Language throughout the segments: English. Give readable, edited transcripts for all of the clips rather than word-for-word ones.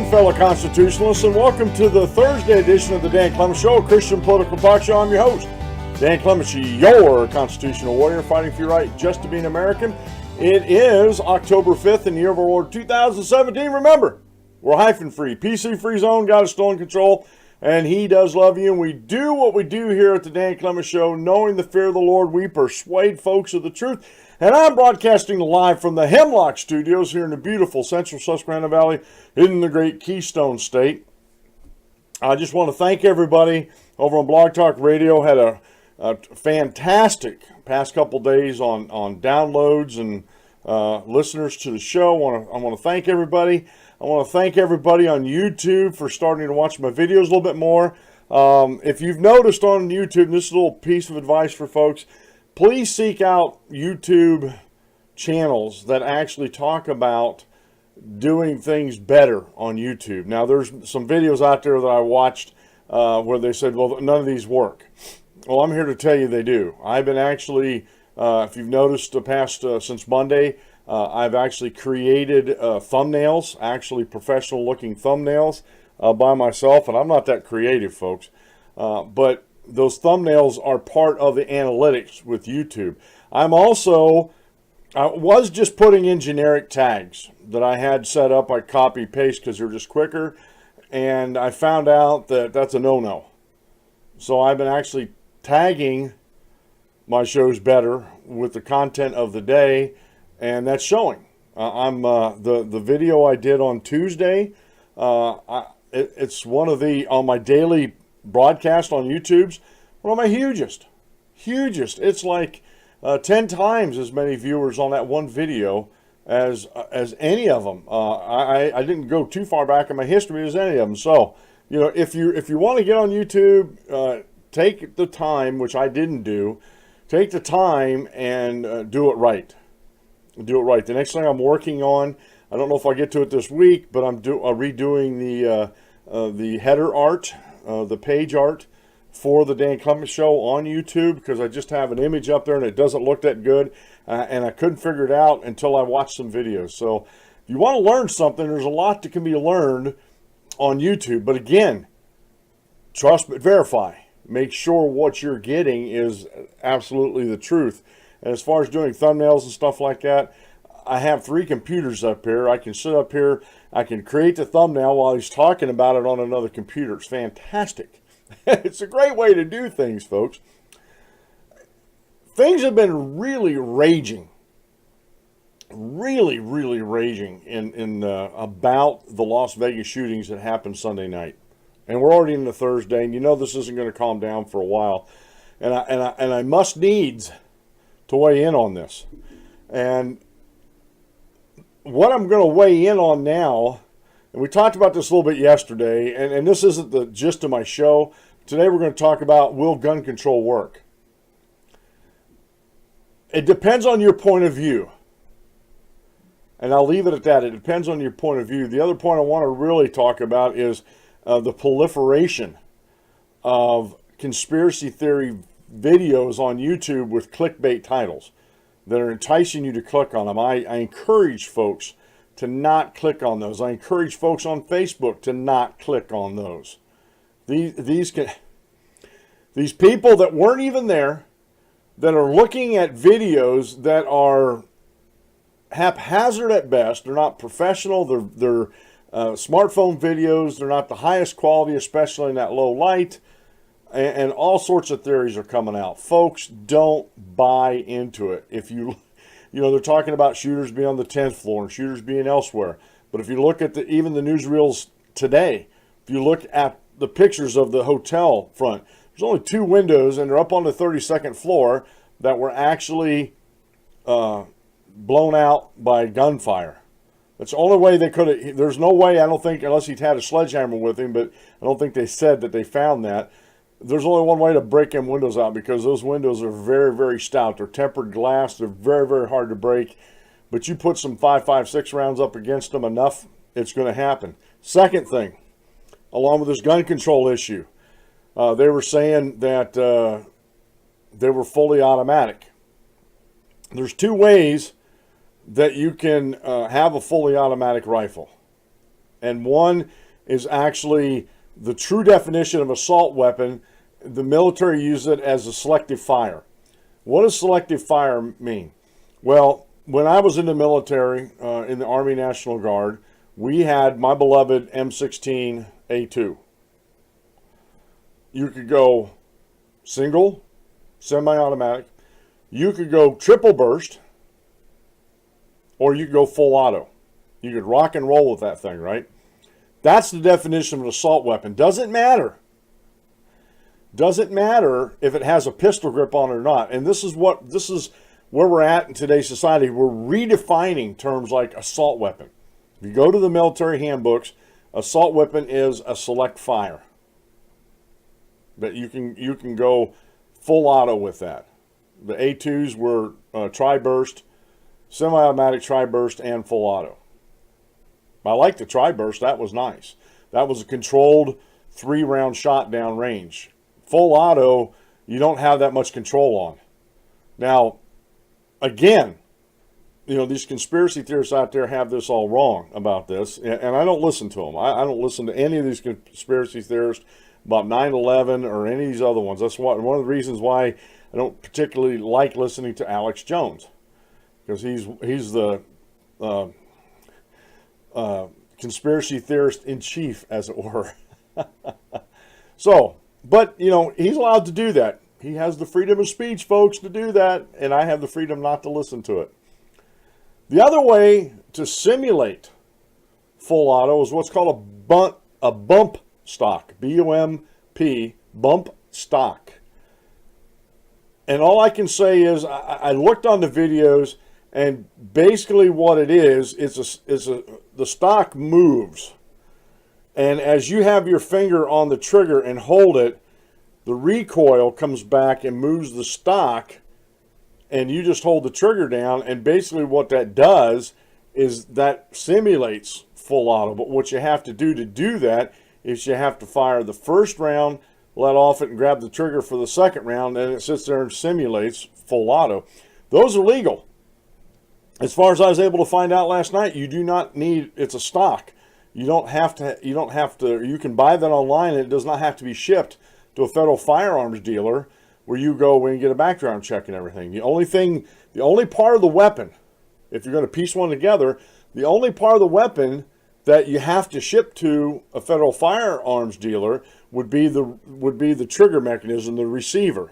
fellow constitutionalists, and welcome to the Thursday edition of the Dan Clements Show, a Christian political talk show. I'm your host, Dan Clements, your constitutional warrior fighting for your right just to be an American. It is October 5th in the year of our Lord 2017. Remember, we're hyphen-free, PC-free zone, God is still in control, and He does love you. And we do what we do here at the Dan Clements Show, knowing the fear of the Lord, we persuade folks of the truth. And I'm broadcasting live from the Hemlock Studios here in the beautiful central Susquehanna Valley in the great Keystone State. I just want to thank everybody over on Blog Talk Radio. Had a fantastic past couple days on downloads and listeners to the show. I want to thank everybody. I want to thank everybody on YouTube for starting to watch my videos a little bit more. If you've noticed on YouTube, this is a little piece of advice for folks. Please seek out YouTube channels that actually talk about doing things better on YouTube. Now, there's some videos out there that I watched where they said, well, none of these work. Well, I'm here to tell you they do. I've been actually, if you've noticed the past, since Monday, I've actually created thumbnails, actually professional looking thumbnails by myself. And I'm not that creative, folks. But those thumbnails are part of the analytics with YouTube. I was just putting in generic tags that I had set up. I copy paste because they're just quicker. And I found out that that's a no-no. So I've been actually tagging my shows better with the content of the day. And that's showing. The video I did on Tuesday, it's one of on my daily broadcast on YouTube's one of my hugest. It's like 10 times as many viewers on that one video as any of them. I didn't go too far back in my history as any of them. So, you know, if you want to get on YouTube, take the time, which I didn't do. Take the time and do it right. Do it right. The next thing I'm working on, I don't know if I get to it this week, but I'm redoing the header art, the page art for the Dan Clements Show on YouTube, because I just have an image up there and it doesn't look that good, and I couldn't figure it out until I watched some videos. So if you want to learn something, there's a lot that can be learned on YouTube. But again, trust but verify. Make sure what you're getting is absolutely the truth. And as far as doing thumbnails and stuff like that, I have 3 computers up here. I can sit up here, I can create the thumbnail while he's talking about it on another computer. It's fantastic. It's a great way to do things, folks. Things have been really raging. Really raging in about the Las Vegas shootings that happened Sunday night. And we're already into Thursday, and you know this isn't going to calm down for a while. And I must needs to weigh in on this. And what I'm going to weigh in on now, and we talked about this a little bit yesterday, and this isn't the gist of my show. Today we're going to talk about, will gun control work? It depends on your point of view. And I'll leave it at that. It depends on your point of view. The other point I want to really talk about is the proliferation of conspiracy theory videos on YouTube with clickbait titles that are enticing you to click on them. I encourage folks to not click on those. I encourage folks on Facebook to not click on those. These people that weren't even there, that are looking at videos that are haphazard at best. They're not professional. They're smartphone videos. They're not the highest quality, especially in that low light. And all sorts of theories are coming out. Folks, don't buy into it. If you they're talking about shooters being on the 10th floor and shooters being elsewhere. But if you look at even the newsreels today, if you look at the pictures of the hotel front, there's only 2 windows, and they're up on the 32nd floor that were actually blown out by gunfire. That's the only way they could have. There's no way, I don't think, unless he'd had a sledgehammer with him, but I don't think they said that they found that. There's only one way to break them windows out, because those windows are very stout. They're tempered glass. They're very hard to break. But you put some 5.56 rounds up against them enough, it's going to happen. Second thing, along with this gun control issue, they were saying that they were fully automatic. There's 2 ways that you can have a fully automatic rifle. and one is actually the true definition of assault weapon. The military uses it as a selective fire. What does selective fire mean? Well, when I was in the military, in the Army National Guard, we had my beloved M16A2. You could go single, semi-automatic. You could go triple burst, or you could go full auto. You could rock and roll with that thing, right? That's the definition of an assault weapon. Doesn't matter. Doesn't matter if it has a pistol grip on it or not. And this is where we're at in today's society. We're redefining terms like assault weapon. If you go to the military handbooks, assault weapon is a select fire. But you can go full auto with that. The A2s were tri-burst, semi-automatic tri-burst, and full auto. I like the tri-burst. That was nice. That was a controlled 3-round shot down range. Full auto, you don't have that much control on. Now, again, these conspiracy theorists out there have this all wrong about this, and I don't listen to them. I don't listen to any of these conspiracy theorists about 9/11 or any of these other ones. That's one of the reasons why I don't particularly like listening to Alex Jones, because he's the conspiracy theorist in chief, as it were. So, but he's allowed to do that. He has the freedom of speech, folks, to do that, and I have the freedom not to listen to it. The other way to simulate full auto is what's called a bump stock, B-U-M-P, bump stock. And all I can say is I looked on the videos, and basically what it is the stock moves. And as you have your finger on the trigger and hold it, the recoil comes back and moves the stock, and you just hold the trigger down, and basically what that does is that simulates full auto. But what you have to do that is you have to fire the first round, let off it, and grab the trigger for the second round, and it sits there and simulates full auto. Those are legal. As far as I was able to find out last night, you do not need, it's a stock. You don't have to, you can buy that online, and it does not have to be shipped to a federal firearms dealer where you go when you get a background check and everything. The only part of the weapon, if you're going to piece one together, the only part of the weapon that you have to ship to a federal firearms dealer would be the trigger mechanism, the receiver,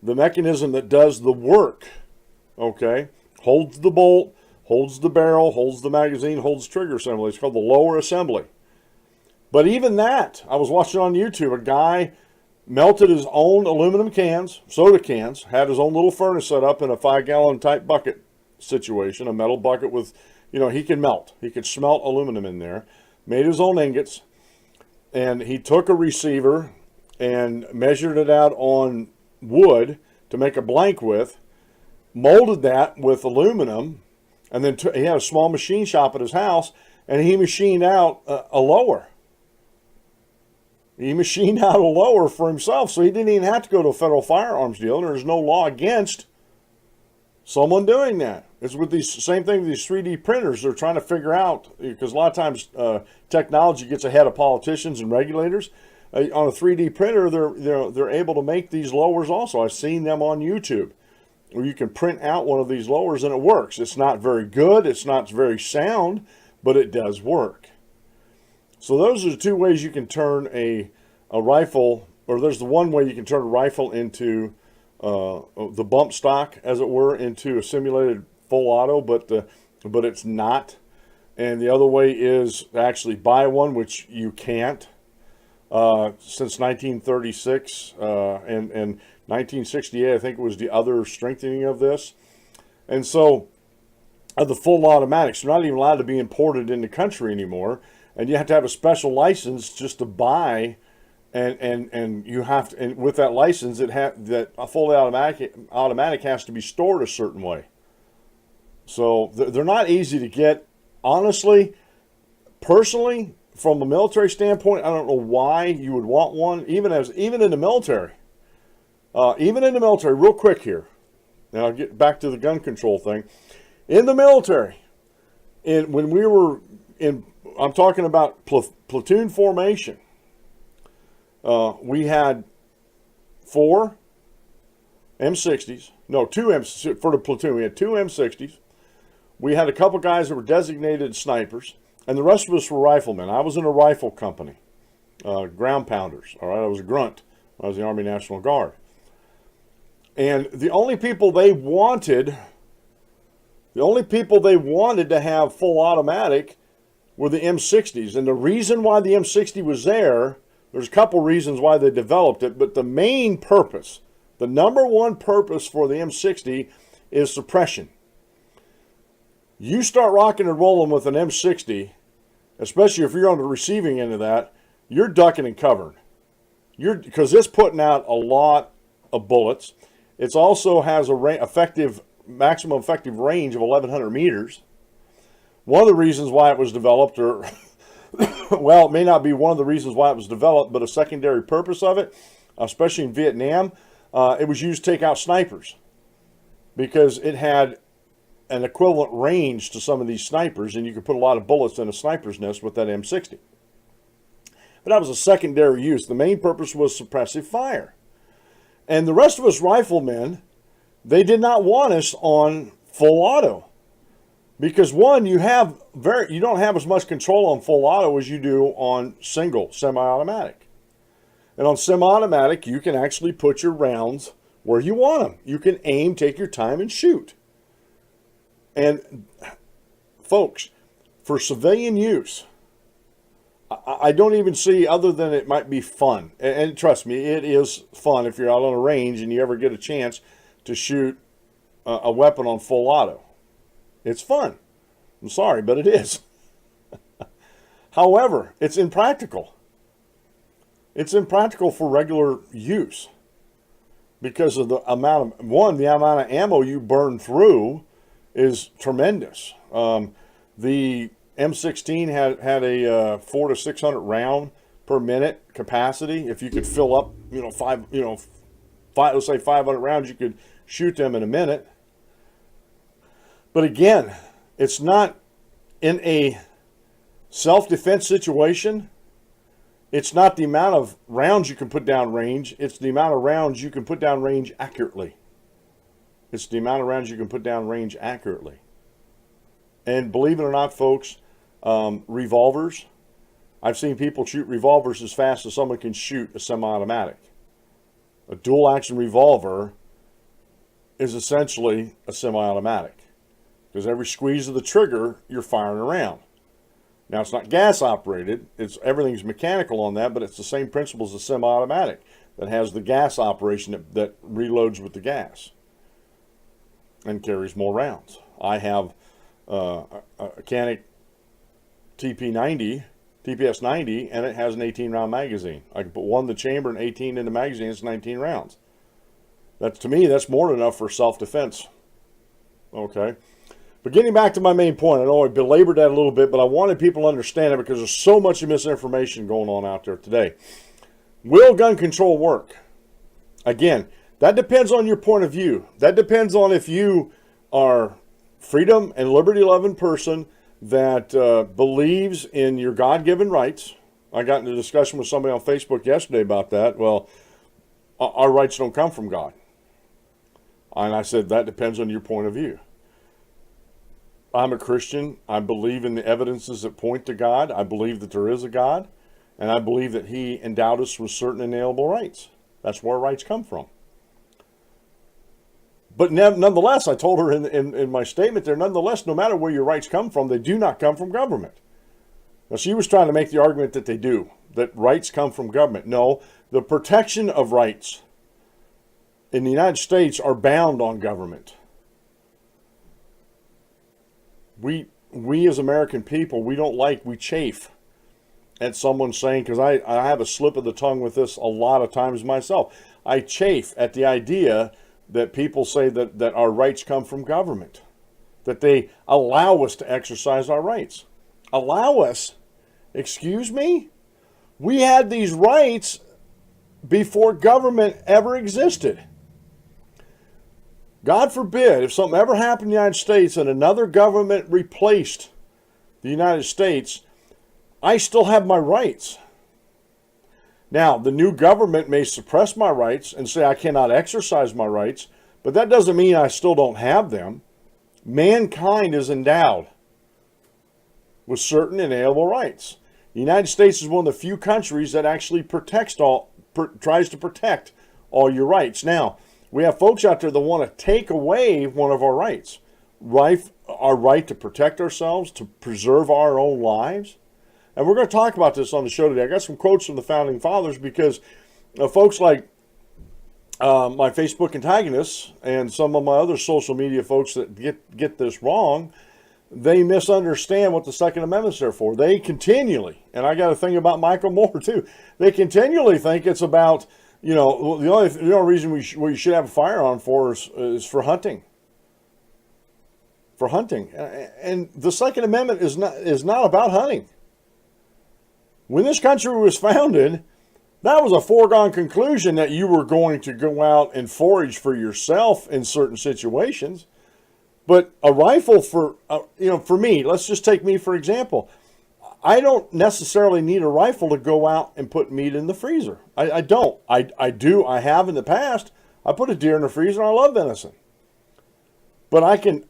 the mechanism that does the work. Okay, holds the bolt, holds the barrel, holds the magazine, holds trigger assembly. It's called the lower assembly. But even that, I was watching on YouTube, a guy melted his own aluminum cans, soda cans, had his own little furnace set up in a 5-gallon type bucket situation, a metal bucket with, he can melt. He could smelt aluminum in there, made his own ingots, and he took a receiver and measured it out on wood to make a blank with, molded that with aluminum, and then he had a small machine shop at his house, and he machined out a lower. He machined out a lower for himself, so he didn't even have to go to a federal firearms dealer. There's no law against someone doing that. It's with these same thing with these 3D printers. They're trying to figure out, because a lot of times technology gets ahead of politicians and regulators. On a 3D printer, they're able to make these lowers also. I've seen them on YouTube, where you can print out one of these lowers and it works. It's not very good, it's not very sound, but it does work. So those are the two ways you can turn a rifle, or there's the one way you can turn a rifle into the bump stock, as it were, into a simulated full auto, but it's not. And the other way is to actually buy one, which you can't. Since 1936 and 1968, I think it was the other strengthening of this. And so the full automatics are not even allowed to be imported in the country anymore. And you have to have a special license just to buy, and you have to, and with that license, that a fully automatic has to be stored a certain way. So they're not easy to get. Honestly, personally, from a military standpoint, I don't know why you would want one, even in the military. Real quick here. Now I'll get back to the gun control thing. In the military, when we were I'm talking about platoon formation. We had 4 M60s. No, 2 M for the platoon. We had 2 M60s. We had a couple guys that were designated snipers, and the rest of us were riflemen. I was in a rifle company, ground pounders. All right, I was a grunt. I was in the Army National Guard. And the only people they wanted to have full automatic were the M60s. And the reason why the M60 was there's a couple reasons why they developed it, but the main purpose, the number one purpose for the M60 is suppression. You start rocking and rolling with an M60, especially if you're on the receiving end of that, you're ducking and covering. Because it's putting out a lot of bullets. It also has a maximum effective range of 1,100 meters. One of the reasons why it was developed, or well, it may not be one of the reasons why it was developed, but a secondary purpose of it, especially in Vietnam, it was used to take out snipers because it had an equivalent range to some of these snipers, and you could put a lot of bullets in a sniper's nest with that M60. But that was a secondary use. The main purpose was suppressive fire. And the rest of us riflemen, they did not want us on full auto. Because one, you don't have as much control on full auto as you do on single semi-automatic. And on semi-automatic, you can actually put your rounds where you want them. You can aim, take your time, and shoot. And folks, for civilian use, I don't even see, other than it might be fun. And trust me, it is fun if you're out on a range and you ever get a chance to shoot a weapon on full auto. It's fun. I'm sorry, but it is. However, it's impractical. It's impractical for regular use because of the amount of ammo you burn through is tremendous. The M16 had a 400 to 600 round per minute capacity. If you could fill up, let's say 500 rounds, you could shoot them in a minute. But again, it's not in a self-defense situation. It's not the amount of rounds you can put down range. It's the amount of rounds you can put down range accurately. It's the amount of rounds you can put down range accurately. And believe it or not, folks, revolvers, I've seen people shoot revolvers as fast as someone can shoot a semi-automatic. A dual-action revolver is essentially a semi-automatic because every squeeze of the trigger, you're firing around. Now, it's not gas-operated. Everything's mechanical on that, but it's the same principle as a semi-automatic that has the gas operation that reloads with the gas and carries more rounds. I have a Canik TPS 90, and it has an 18-round magazine. I can put one in the chamber and 18 in the magazine. It's 19 rounds. To me, that's more than enough for self-defense. Okay. But getting back to my main point, I know I belabored that a little bit, but I wanted people to understand it because there's so much misinformation going on out there today. Will gun control work? Again, that depends on your point of view. That depends on if you are freedom and liberty-loving person that believes in your God-given rights. I got into a discussion with somebody on Facebook yesterday about that. Well, our rights don't come from God. And I said, that depends on your point of view. I'm a Christian. I believe in the evidences that point to God. I believe that there is a God. And I believe that He endowed us with certain inalienable rights. That's where rights come from. But nonetheless, I told her in my statement there, nonetheless, no matter where your rights come from, they do not come from government. Now, she was trying to make the argument that they do, that rights come from government. No, the protection of rights in the United States are bound on government. We as American people, we chafe at someone saying, because I have a slip of the tongue with this a lot of times myself. I chafe at the idea that people say that our rights come from government, that they allow us to exercise our rights. Allow us? Excuse me? We had these rights before government ever existed. God forbid, if something ever happened in the United States and another government replaced the United States, I still have my rights. Now, the new government may suppress my rights and say I cannot exercise my rights, but that doesn't mean I still don't have them. Mankind is endowed with certain inalienable rights. The United States is one of the few countries that actually tries to protect all your rights. Now, we have folks out there that want to take away one of our rights. Our right to protect ourselves, to preserve our own lives. And we're going to talk about this on the show today. I got some quotes from the Founding Fathers because folks like my Facebook antagonists and some of my other social media folks that get this wrong, they misunderstand what the Second Amendment's there for. They continually, and I got a thing about Michael Moore too, they continually think it's about, the only reason we should have a firearm for is for hunting. For hunting. And the Second Amendment is not about hunting. When this country was founded, that was a foregone conclusion that you were going to go out and forage for yourself in certain situations. But a rifle for me, let's just take me for example. I don't necessarily need a rifle to go out and put meat in the freezer. I don't. I have in the past. I put a deer in the freezer and I love venison. But I can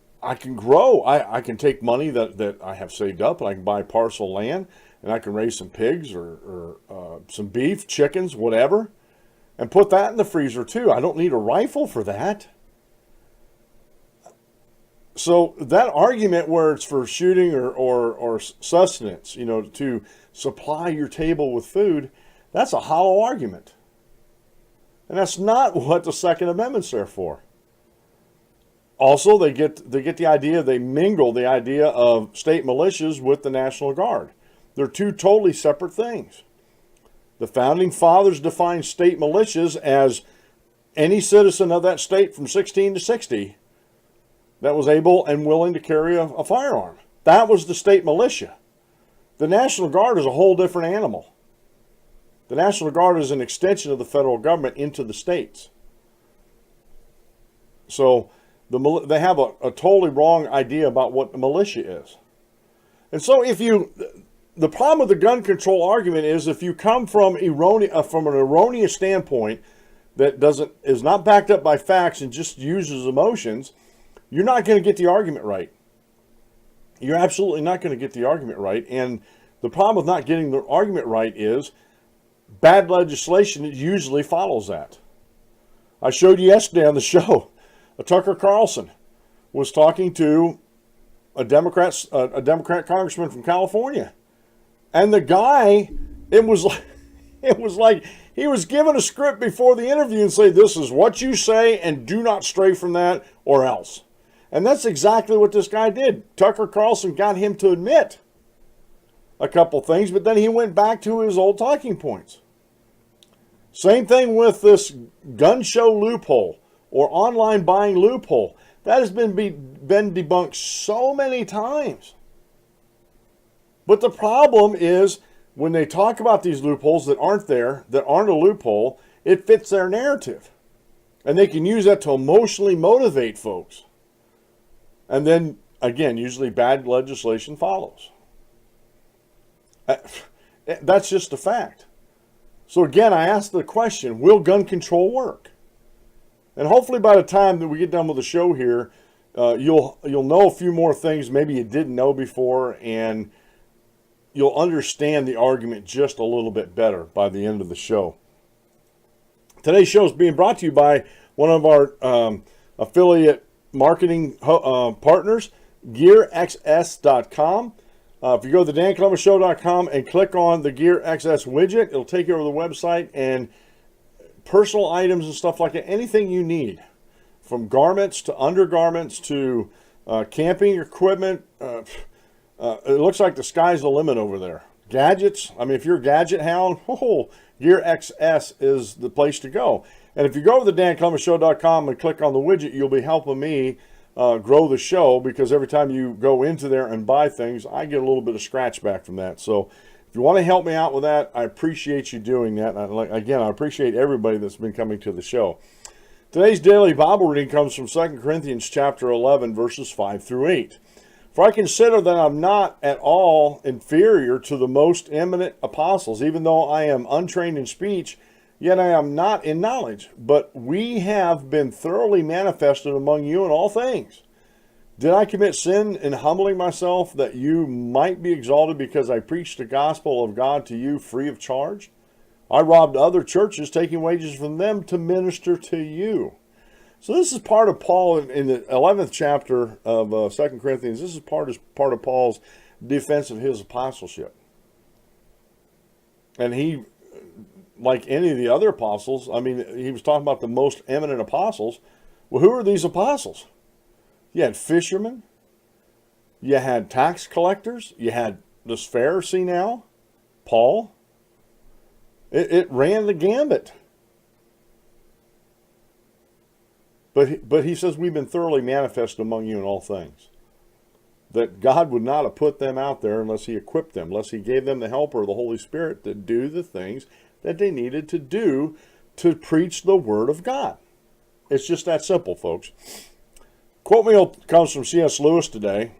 grow. I can take money that I have saved up and I can buy parcel land and I can raise some pigs or some beef, chickens, whatever, and put that in the freezer too. I don't need a rifle for that. So that argument where it's for shooting or sustenance, to supply your table with food, that's a hollow argument. And that's not what the Second Amendment's there for. Also, they get the idea, they mingle the idea of state militias with the National Guard. They're two totally separate things. The Founding Fathers defined state militias as any citizen of that state from 16 to 60 that was able and willing to carry a firearm. That was the state militia. The National Guard is a whole different animal. The National Guard is an extension of the federal government into the states. So they have a totally wrong idea about what the militia is. And so the problem with the gun control argument is if you come from an erroneous standpoint that is not backed up by facts and just uses emotions, you're not going to get the argument right. You're absolutely not going to get the argument right. And the problem with not getting the argument right is bad legislation usually follows that. I showed you yesterday on the show, Tucker Carlson was talking to a Democrat congressman from California. And the guy, it was like he was given a script before the interview and say, this is what you say and do not stray from that or else. And that's exactly what this guy did. Tucker Carlson got him to admit a couple things, but then he went back to his old talking points. Same thing with this gun show loophole or online buying loophole. That has been debunked so many times. But the problem is when they talk about these loopholes that aren't a loophole, it fits their narrative. And they can use that to emotionally motivate folks. And then, again, usually bad legislation follows. That's just a fact. So again, I asked the question, will gun control work? And hopefully by the time that we get done with the show here, you'll know a few more things maybe you didn't know before, and you'll understand the argument just a little bit better by the end of the show. Today's show is being brought to you by one of our affiliate marketing partners, GearXS.com. If you go to the DanColumbusShow.com and click on the GearXS widget, it'll take you over to the website and personal items and stuff like that, anything you need, from garments to undergarments to camping equipment. It looks like the sky's the limit over there. Gadgets, I mean, if you're a gadget hound, GearXS is the place to go. And if you go to the DanColumbusShow.com and click on the widget, you'll be helping me grow the show, because every time you go into there and buy things, I get a little bit of scratch back from that. So if you want to help me out with that, I appreciate you doing that. Again, I appreciate everybody that's been coming to the show. Today's daily Bible reading comes from 2 Corinthians chapter 11, verses 5 through 8. For I consider that I'm not at all inferior to the most eminent apostles, even though I am untrained in speech, yet I am not in knowledge. But we have been thoroughly manifested among you in all things. Did I commit sin in humbling myself that you might be exalted because I preached the gospel of God to you free of charge? I robbed other churches, taking wages from them to minister to you. So this is part of Paul in the 11th chapter of 2 Corinthians. This is part of Paul's defense of his apostleship. And he, like any of the other apostles, I mean, he was talking about the most eminent apostles. Well, who are these apostles? You had fishermen. You had tax collectors. You had this Pharisee now, Paul. It ran the gambit. But he says we've been thoroughly manifested among you in all things. That God would not have put them out there unless he equipped them, unless he gave them the helper of the Holy Spirit to do the things that they needed to do to preach the Word of God. It's just that simple, folks. Quote me comes from C.S. Lewis today.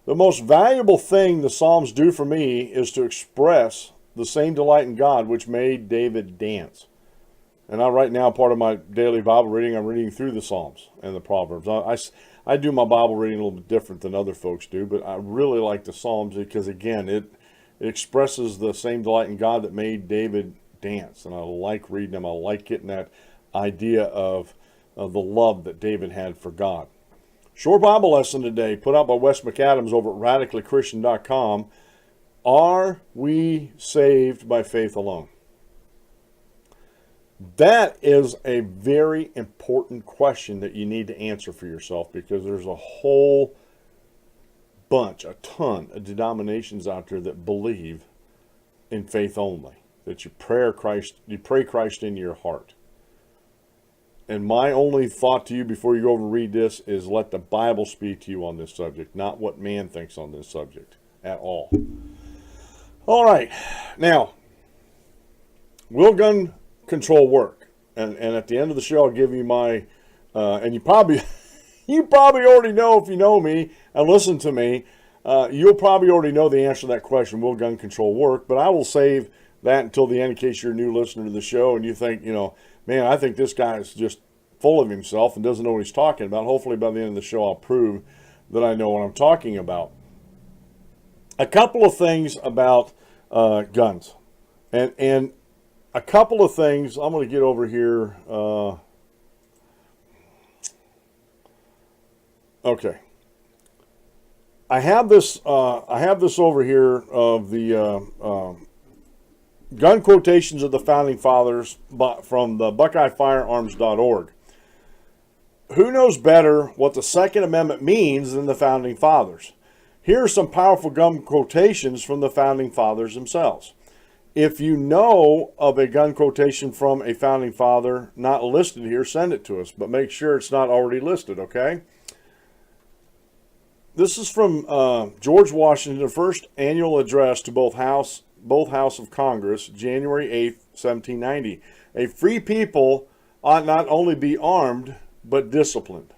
The most valuable thing the Psalms do for me is to express the same delight in God which made David dance. And right now, part of my daily Bible reading, I'm reading through the Psalms and the Proverbs. I do my Bible reading a little bit different than other folks do, but I really like the Psalms because, again, it expresses the same delight in God that made David dance. And I like reading them. I like getting that idea of the love that David had for God. Short Bible lesson today, put out by Wes McAdams over at radicallychristian.com. Are we saved by faith alone? That is a very important question that you need to answer for yourself, because there's a whole bunch, a ton of denominations out there that believe in faith only, that you pray Christ into your heart. And my only thought to you before you go over and read this is let the Bible speak to you on this subject, not what man thinks on this subject at all. All right. Now, will gun control work? And at the end of the show, I'll give you my, and you probably already know, if you know me and listen to me, you'll probably already know the answer to that question, will gun control work? But I will save that until the end in case you're a new listener to the show and you think, man, I think this guy is just full of himself and doesn't know what he's talking about. Hopefully by the end of the show, I'll prove that I know what I'm talking about. A couple of things about guns. And a couple of things, I'm going to get over here. Okay. I have this over here of the gun quotations of the Founding Fathers from the BuckeyeFirearms.org. Who knows better what the Second Amendment means than the Founding Fathers? Here are some powerful gun quotations from the Founding Fathers themselves. If you know of a gun quotation from a Founding Father not listed here, send it to us, but make sure it's not already listed, okay? This is from George Washington, the first annual address to both House of Congress, January 8th, 1790. A free people ought not only be armed, but disciplined.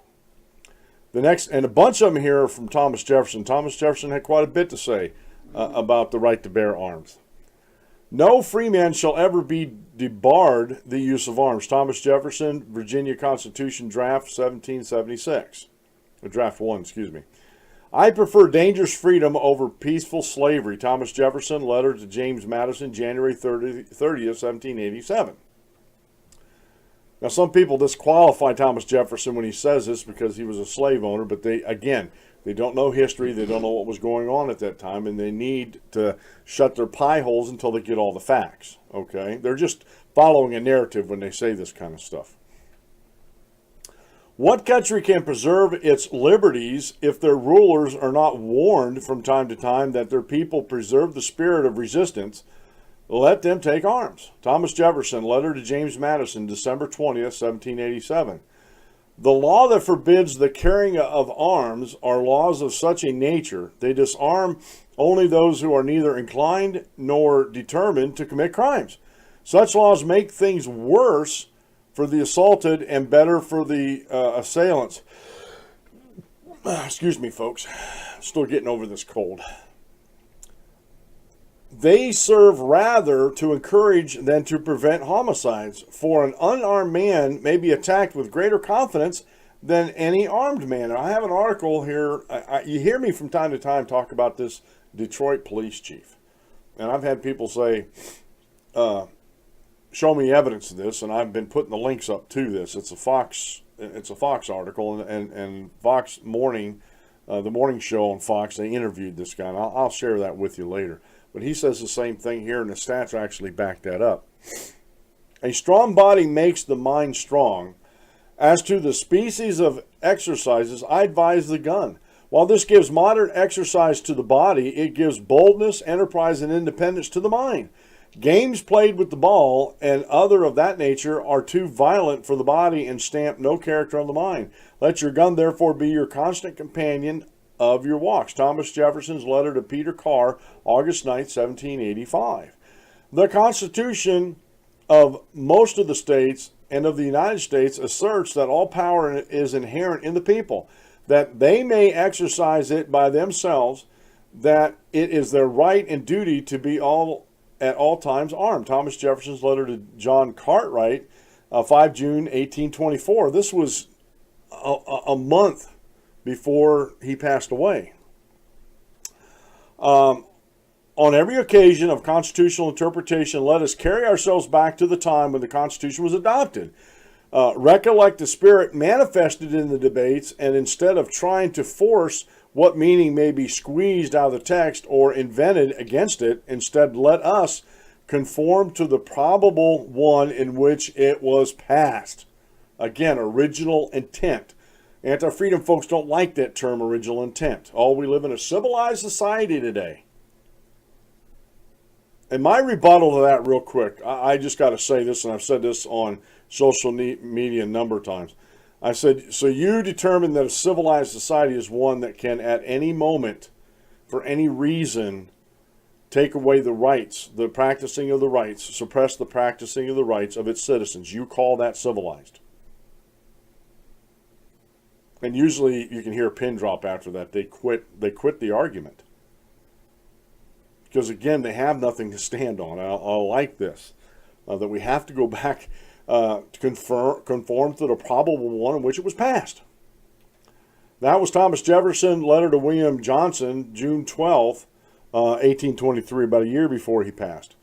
The next, and a bunch of them here are from Thomas Jefferson. Thomas Jefferson had quite a bit to say about the right to bear arms. No free man shall ever be debarred the use of arms. Thomas Jefferson, Virginia Constitution Draft 1776. Draft 1, excuse me. I prefer dangerous freedom over peaceful slavery. Thomas Jefferson, letter to James Madison, January 30th, 1787. Now, some people disqualify Thomas Jefferson when he says this because he was a slave owner, but they don't know history, they don't know what was going on at that time, and they need to shut their pie holes until they get all the facts, okay? They're just following a narrative when they say this kind of stuff. What country can preserve its liberties if their rulers are not warned from time to time that their people preserve the spirit of resistance? Let them take arms. Thomas Jefferson, letter to James Madison, December 20th, 1787. The law that forbids the carrying of arms are laws of such a nature, they disarm only those who are neither inclined nor determined to commit crimes. Such laws make things worse for the assaulted and better for the assailants. Excuse me, folks. Still getting over this cold. They serve rather to encourage than to prevent homicides, for an unarmed man may be attacked with greater confidence than any armed man. And I have an article here. You hear me from time to time talk about this Detroit police chief. And I've had people say, show me evidence of this, and I've been putting the links up to this. It's a Fox article, and Fox Morning, the morning show on Fox, they interviewed this guy, and I'll share that with you later. But he says the same thing here, and the stats actually back that up. A strong body makes the mind strong. As to the species of exercises, I advise the gun. While this gives moderate exercise to the body, it gives boldness, enterprise, and independence to the mind. Games played with the ball and other of that nature are too violent for the body and stamp no character on the mind. Let your gun therefore be your constant companion of your walks. Thomas Jefferson's letter to Peter Carr, August 9th, 1785. The Constitution of most of the states and of the United States asserts that all power is inherent in the people, that they may exercise it by themselves, that it is their right and duty to be at all times armed. Thomas Jefferson's letter to John Cartwright, 5 June 1824. This was a month before he passed away. On every occasion of constitutional interpretation, let us carry ourselves back to the time when the Constitution was adopted. Recollect the spirit manifested in the debates, and instead of trying to force what meaning may be squeezed out of the text or invented against it, instead let us conform to the probable one in which it was passed. Again, original intent. Anti-freedom folks don't like that term, original intent. Oh, we live in a civilized society today. And my rebuttal to that real quick, I just got to say this, and I've said this on social media a number of times. I said, so you determine that a civilized society is one that can at any moment, for any reason, take away the rights, the practicing of the rights, suppress the practicing of the rights of its citizens. You call that civilized. And usually you can hear a pin drop after that. They quit the argument. Because again, they have nothing to stand on. I like this, that we have to go back to conform to the probable one in which it was passed. That was Thomas Jefferson, letter to William Johnson, June 12th, 1823, about a year before he passed.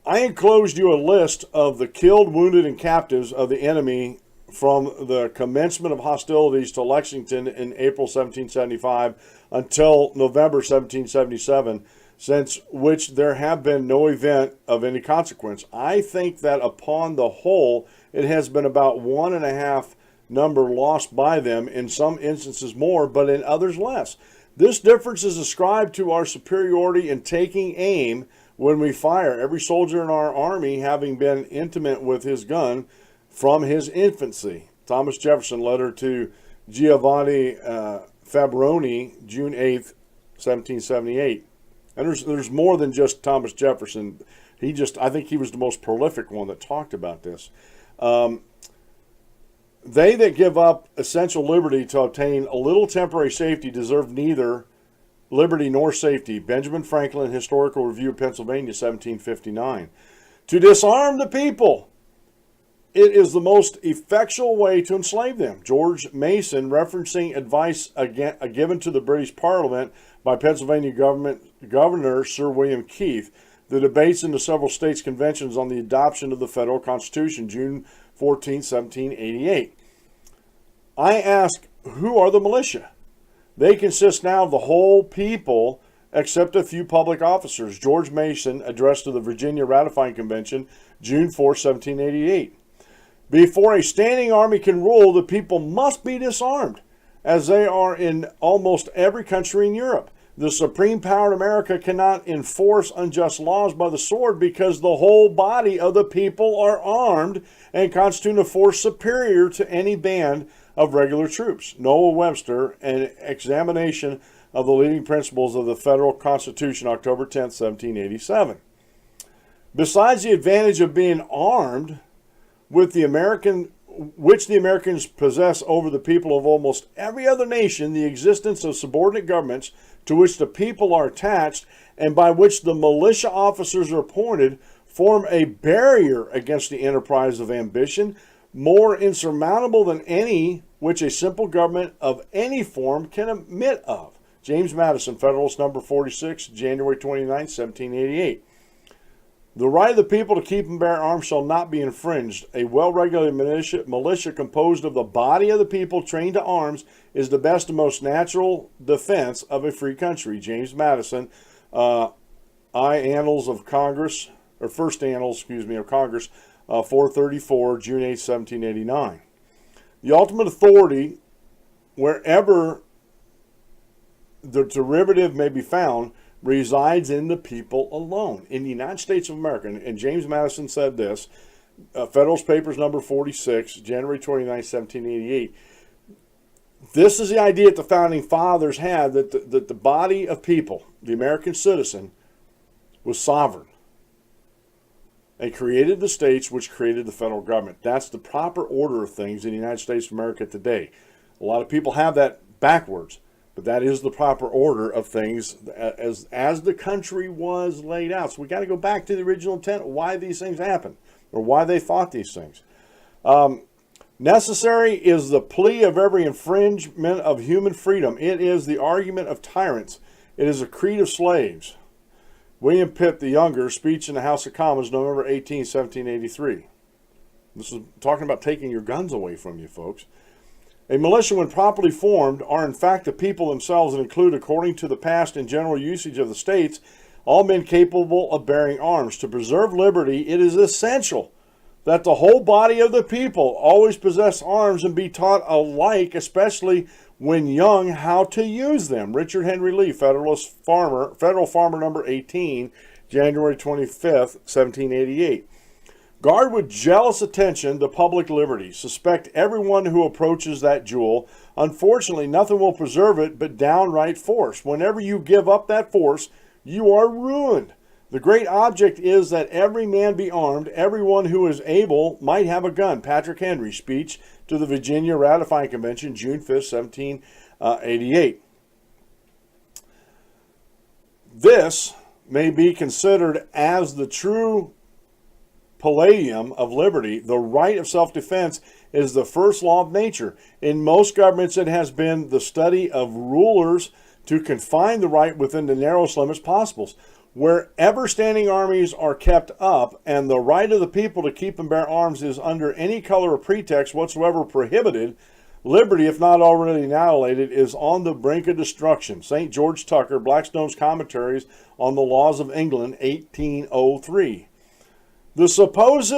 I enclosed you a list of the killed, wounded, and captives of the enemy from the commencement of hostilities to Lexington in April 1775 until November 1777, since which there have been no event of any consequence. I think that upon the whole, it has been about 1.5 number lost by them, in some instances more, but in others less. This difference is ascribed to our superiority in taking aim when we fire, every soldier in our army having been intimate with his gun from his infancy. Thomas Jefferson, letter to Giovanni Fabbroni, June 8th, 1778. And there's more than just Thomas Jefferson. I think he was the most prolific one that talked about this. They that give up essential liberty to obtain a little temporary safety deserve neither liberty nor safety. Benjamin Franklin, Historical Review of Pennsylvania, 1759. To disarm the people, it is the most effectual way to enslave them. George Mason, referencing advice given to the British Parliament by Pennsylvania Governor Sir William Keith, the debates in the several states' conventions on the adoption of the federal Constitution, June 14, 1788. I ask, who are the militia? They consist now of the whole people, except a few public officers. George Mason, addressed to the Virginia Ratifying Convention, June 4, 1788. Before a standing army can rule, the people must be disarmed, as they are in almost every country in Europe. The supreme power in America cannot enforce unjust laws by the sword because the whole body of the people are armed and constitute a force superior to any band of regular troops. Noah Webster, an examination of the leading principles of the federal Constitution, October 10, 1787. Besides the advantage of being armed with the American which the Americans possess over the people of almost every other nation, the existence of subordinate governments to which the people are attached and by which the militia officers are appointed, form a barrier against the enterprise of ambition more insurmountable than any which a simple government of any form can admit of. James Madison, Federalist Number 46, January 29, 1788. The right of the people to keep and bear arms shall not be infringed. A well-regulated militia composed of the body of the people trained to arms is the best and most natural defense of a free country. James Madison, Annals of Congress, or First Annals, of Congress, 434, June 8, 1789. The ultimate authority, wherever the derivative may be found, resides in the people alone, in the United States of America. And James Madison said this, Federalist Papers number 46, January 29, 1788. This is the idea that the Founding Fathers had, that the body of people, the American citizen, was sovereign and created the states, which created the federal government. That's the proper order of things in the United States of America today. A lot of people have that backwards, but that is the proper order of things as the country was laid out. So we got to go back to the original intent, why these things happened, or why they fought these things. Necessary is the plea of every infringement of human freedom. It is the argument of tyrants. It is a creed of slaves. William Pitt the Younger, speech in the House of Commons, November 18, 1783. This is talking about taking your guns away from you, folks. A militia, when properly formed, are in fact the people themselves and include, according to the past and general usage of the states, all men capable of bearing arms. To preserve liberty, it is essential that the whole body of the people always possess arms and be taught alike, especially when young, how to use them. Richard Henry Lee, Federal Farmer number 18, January 25th, 1788. Guard with jealous attention the public liberty. Suspect everyone who approaches that jewel. Unfortunately, nothing will preserve it but downright force. Whenever you give up that force, you are ruined. The great object is that every man be armed. Everyone who is able might have a gun. Patrick Henry, speech to the Virginia Ratifying Convention, June 5th, 1788. This may be considered as the true palladium of liberty. The right of self-defense is the first law of nature. In most governments, it has been the study of rulers to confine the right within the narrowest limits possible. Wherever standing armies are kept up, and the right of the people to keep and bear arms is under any color or pretext whatsoever prohibited, liberty, if not already annihilated, is on the brink of destruction. St. George Tucker, Blackstone's Commentaries on the Laws of England, 1803. The supposed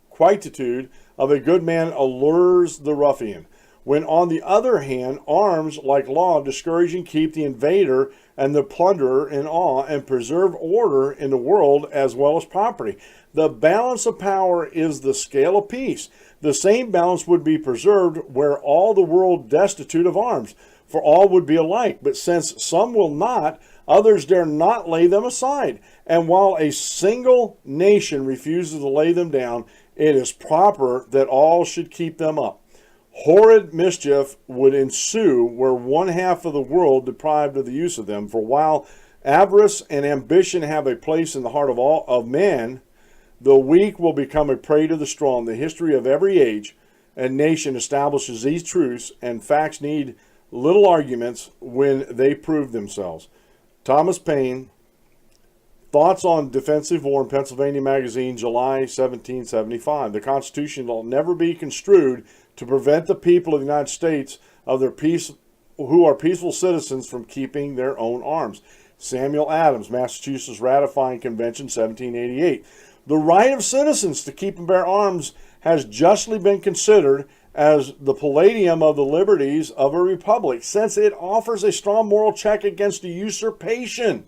quietude of a good man allures the ruffian, when on the other hand, arms, like law, discourage and keep the invader and the plunderer in awe and preserve order in the world as well as property. The balance of power is the scale of peace. The same balance would be preserved were all the world destitute of arms, for all would be alike. But since some will not, others dare not lay them aside. And while a single nation refuses to lay them down, it is proper that all should keep them up. Horrid mischief would ensue were one half of the world deprived of the use of them. For while avarice and ambition have a place in the heart of all of men, the weak will become a prey to the strong. The history of every age and nation establishes these truths, and facts need little arguments when they prove themselves. Thomas Paine, Thoughts on Defensive War in Pennsylvania Magazine, July 1775. The Constitution will never be construed to prevent the people of the United States of their peace, who are peaceful citizens, from keeping their own arms. Samuel Adams, Massachusetts Ratifying Convention, 1788. The right of citizens to keep and bear arms has justly been considered as the palladium of the liberties of a republic, since it offers a strong moral check against the usurpation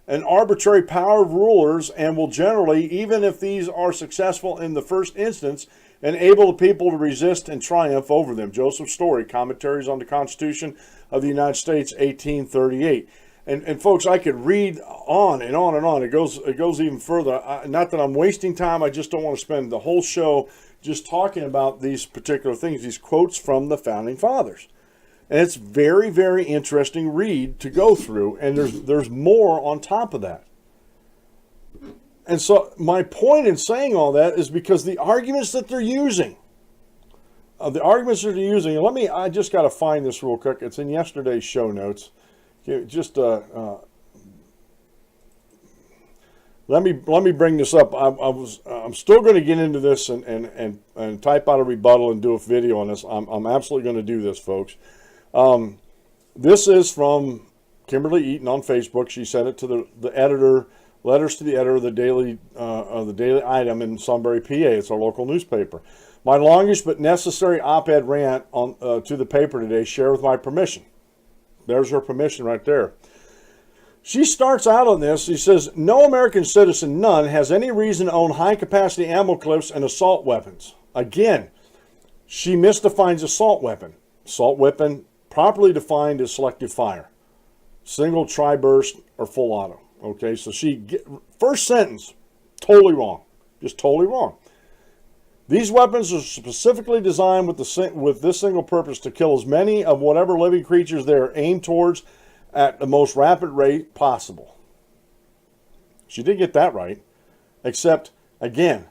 and arbitrary power of rulers, and will generally, even if these are successful in the first instance, enable the people to resist and triumph over them. Joseph Story, Commentaries on the Constitution of the United States, 1838. And folks, I could read on and on and on. It goes even further. Not that I'm wasting time. I just don't want to spend the whole show just talking about these particular things, these quotes from the Founding Fathers. And it's very, very interesting read to go through. And there's more on top of that. And so my point in saying all that is because the arguments that they're using, and I just got to find this real quick. It's in yesterday's show notes. Just let me bring this up. I'm still going to get into this and type out a rebuttal and do a video on this. I'm absolutely going to do this, folks. This is from Kimberly Eaton on Facebook. She sent it to the editor. Letters to the editor of the Daily Item in Sunbury, PA. It's our local newspaper. My longest but necessary op-ed rant on to the paper today. Share with my permission. There's her permission right there. She starts out on this. She says, no American citizen, none, has any reason to own high-capacity ammo clips and assault weapons. Again, she misdefines assault weapon. Assault weapon, properly defined, is selective fire. Single, tri-burst, or full auto. Okay, so first sentence, totally wrong. Just totally wrong. These weapons are specifically designed with this single purpose to kill as many of whatever living creatures they are aimed towards at the most rapid rate possible. She did get that right, except, again,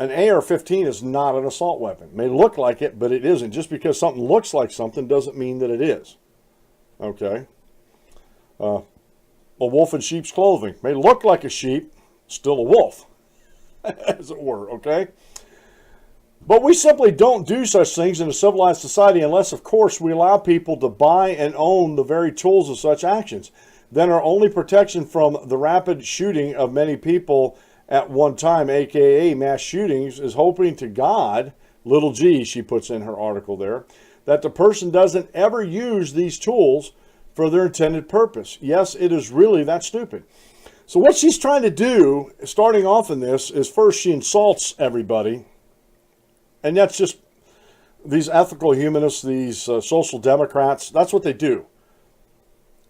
an AR-15 is not an assault weapon. It may look like it, but it isn't. Just because something looks like something doesn't mean that it is. Okay? A wolf in sheep's clothing may look like a sheep, still a wolf. As it were, okay? But we simply don't do such things in a civilized society unless, of course, we allow people to buy and own the very tools of such actions. Then our only protection from the rapid shooting of many people at one time, aka mass shootings, is hoping to God, little g, she puts in her article there, that the person doesn't ever use these tools for their intended purpose. Yes, it is really that stupid. So what she's trying to do, starting off in this, is first she insults everybody. And that's just these ethical humanists, these social democrats. That's what they do.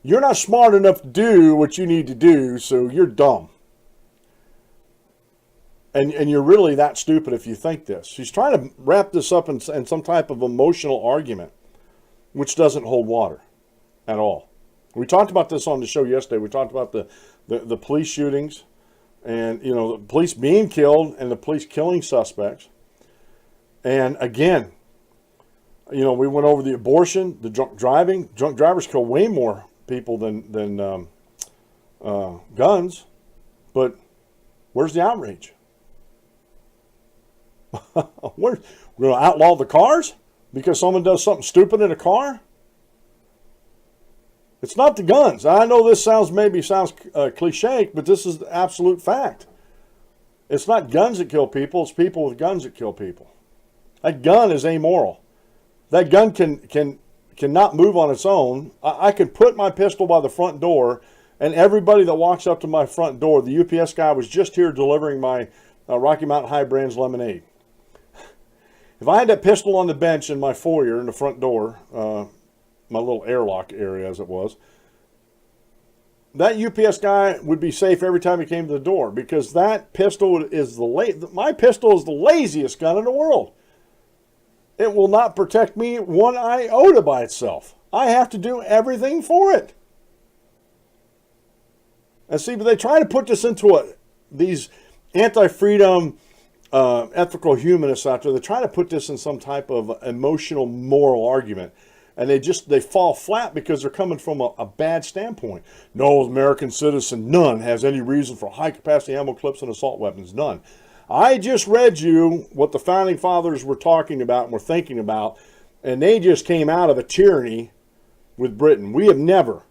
You're not smart enough to do what you need to do, so you're dumb. And you're really that stupid if you think this. She's trying to wrap this up in some type of emotional argument, which doesn't hold water at all. We talked about this on the show yesterday. We talked about the police shootings and, the police being killed and the police killing suspects. And again, we went over the abortion, the drunk driving. Drunk drivers kill way more people than guns. But where's the outrage? We're going to outlaw the cars because someone does something stupid in a car? It's not the guns. I know this sounds cliche, but this is the absolute fact. It's not guns that kill people. It's people with guns that kill people. That gun is amoral. That gun cannot move on its own. I can put my pistol by the front door, and everybody that walks up to my front door, the UPS guy was just here delivering my Rocky Mountain High Brands lemonade. If I had that pistol on the bench in my foyer in the front door, my little airlock area as it was, that UPS guy would be safe every time he came to the door because that pistol is my pistol is the laziest gun in the world. It will not protect me one iota by itself. I have to do everything for it. And see, but they try to put this into these anti-freedom ethical humanists out there. They try to put this in some type of emotional moral argument. And they fall flat because they're coming from a bad standpoint. No American citizen, none, has any reason for high-capacity ammo clips and assault weapons. None. I just read you what the Founding Fathers were talking about and were thinking about, and they just came out of a tyranny with Britain. We have never,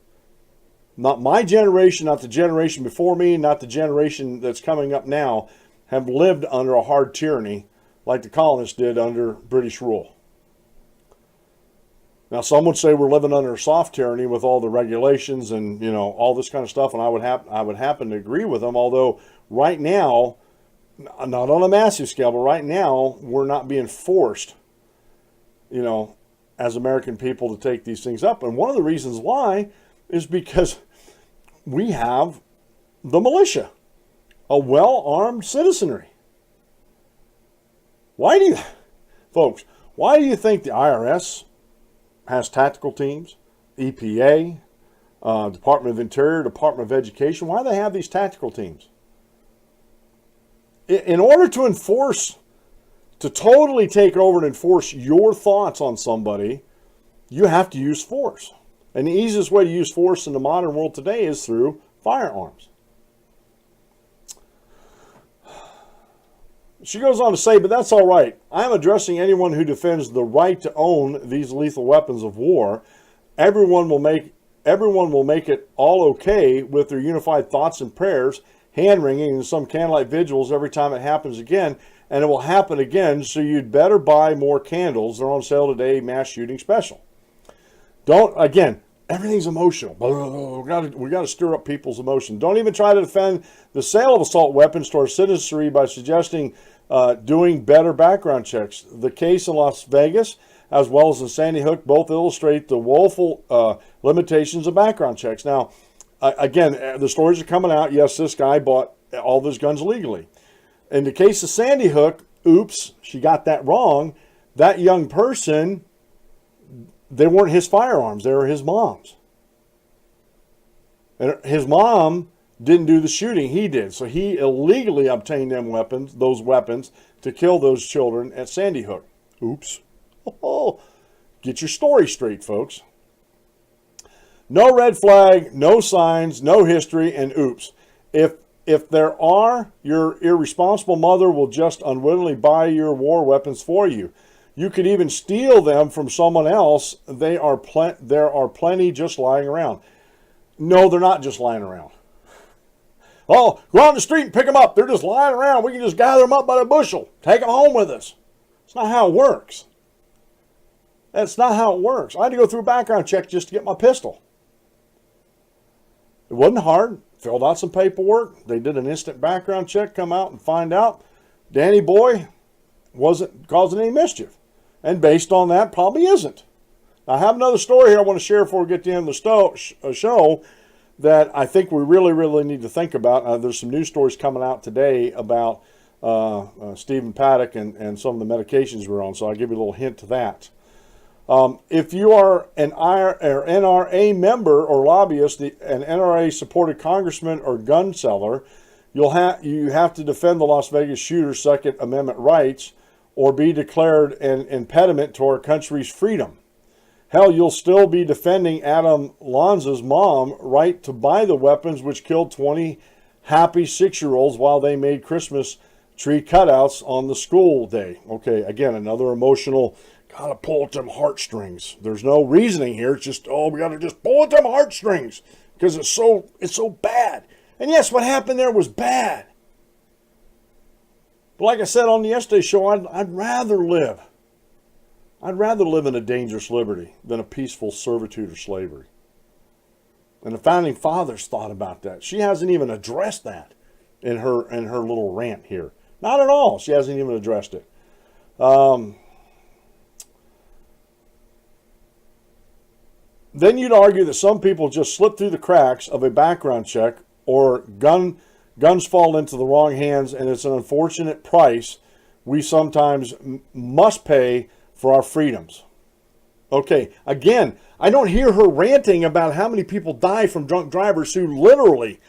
not my generation, not the generation before me, not the generation that's coming up now, have lived under a hard tyranny like the colonists did under British rule. Now, some would say we're living under a soft tyranny with all the regulations and, all this kind of stuff, and I would happen to agree with them, although right now, not on a massive scale, but right now, we're not being forced, as American people to take these things up. And one of the reasons why is because we have the militia, a well-armed citizenry. Why do you think the IRS has tactical teams, EPA, Department of Interior, Department of Education? Why do they have these tactical teams? In order to totally take over and enforce your thoughts on somebody, you have to use force. And the easiest way to use force in the modern world today is through firearms. She goes on to say, but that's all right. I'm addressing anyone who defends the right to own these lethal weapons of war. Everyone will make it all okay with their unified thoughts and prayers, hand-wringing and some candlelight vigils every time it happens again, and it will happen again, so you'd better buy more candles. They're on sale today, mass shooting special. Everything's emotional. We got to stir up people's emotion. Don't even try to defend the sale of assault weapons to our citizenry by suggesting doing better background checks. The case in Las Vegas, as well as in Sandy Hook, both illustrate the woeful limitations of background checks. Now, again, the stories are coming out. Yes, this guy bought all of his guns legally. In the case of Sandy Hook, oops, she got that wrong. That young person, they weren't his firearms. They were his mom's. And his mom didn't do the shooting. He did. So he illegally obtained those weapons, to kill those children at Sandy Hook. Oops. Oh, get your story straight, folks. No red flag, no signs, no history, and oops. If there are, your irresponsible mother will just unwittingly buy your war weapons for you. You could even steal them from someone else. There are plenty just lying around. No, they're not just lying around. Oh, go out in the street and pick them up. They're just lying around. We can just gather them up by the bushel. Take them home with us. It's not how it works. That's not how it works. I had to go through a background check just to get my pistol. It wasn't hard. Filled out some paperwork. They did an instant background check, come out and find out Danny boy wasn't causing any mischief. And based on that, probably isn't. Now, I have another story here I want to share before we get to the end of the show that I think we really, really need to think about. There's some news stories coming out today about Stephen Paddock and some of the medications we're on, so I'll give you a little hint to that. If you are an NRA member or lobbyist, an NRA-supported congressman or gun seller, you have to defend the Las Vegas shooter's Second Amendment rights or be declared an impediment to our country's freedom. Hell, you'll still be defending Adam Lanza's mom right to buy the weapons which killed 20 happy 6-year-olds while they made Christmas tree cutouts on the school day. Okay, again, another emotional, gotta pull at them heartstrings. There's no reasoning here. It's just, we gotta just pull at them heartstrings because it's so bad. And yes, what happened there was bad. But like I said on the yesterday show, I'd rather live in a dangerous liberty than a peaceful servitude or slavery. And the founding fathers thought about that. She hasn't even addressed that in her little rant here. Not at all. She hasn't even addressed it. Then you'd argue that some people just slip through the cracks of a background check, or guns fall into the wrong hands, and it's an unfortunate price we sometimes must pay for our freedoms. Okay, again, I don't hear her ranting about how many people die from drunk drivers who literally,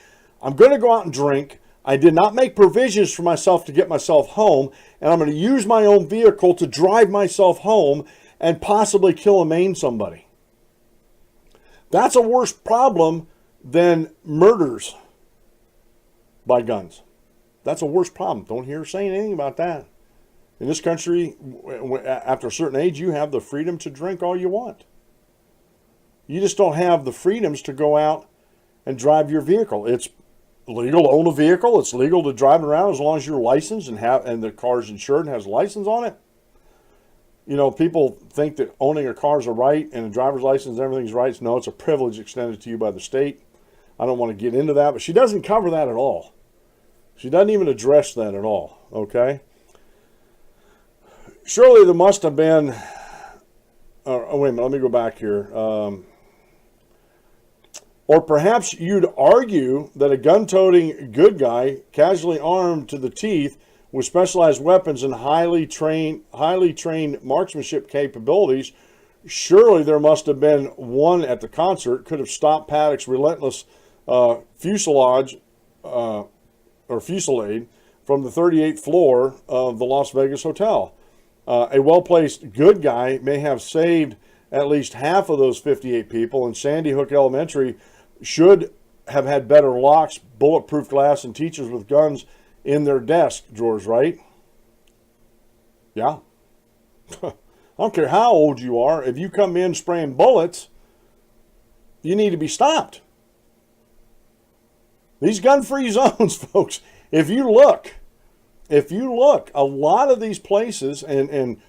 I'm going to go out and drink, I did not make provisions for myself to get myself home, and I'm going to use my own vehicle to drive myself home and possibly kill and maim somebody. That's a worse problem than murders by guns. That's a worse problem. Don't hear her saying anything about that. In this country, after a certain age, you have the freedom to drink all you want. You just don't have the freedoms to go out and drive your vehicle. It's legal to own a vehicle. It's legal to drive around as long as you're licensed and the car's insured and has a license on it. You know, people think that owning a car is a right and a driver's license and everything's rights. No, it's a privilege extended to you by the state. I don't want to get into that, but she doesn't cover that at all. She doesn't even address that at all, okay? Surely there must have been, wait a minute, let me go back here. Or perhaps you'd argue that a gun-toting good guy, casually armed to the teeth with specialized weapons and highly trained marksmanship capabilities, surely there must have been one at the concert, could have stopped Paddock's relentless fusillade from the 38th floor of the Las Vegas hotel. A well-placed good guy may have saved at least half of those 58 people, and Sandy Hook Elementary should have had better locks, bulletproof glass, and teachers with guns in their desk drawers, right? Yeah. I don't care how old you are. If you come in spraying bullets, you need to be stopped. These gun-free zones, folks, if you look, a lot of these places, and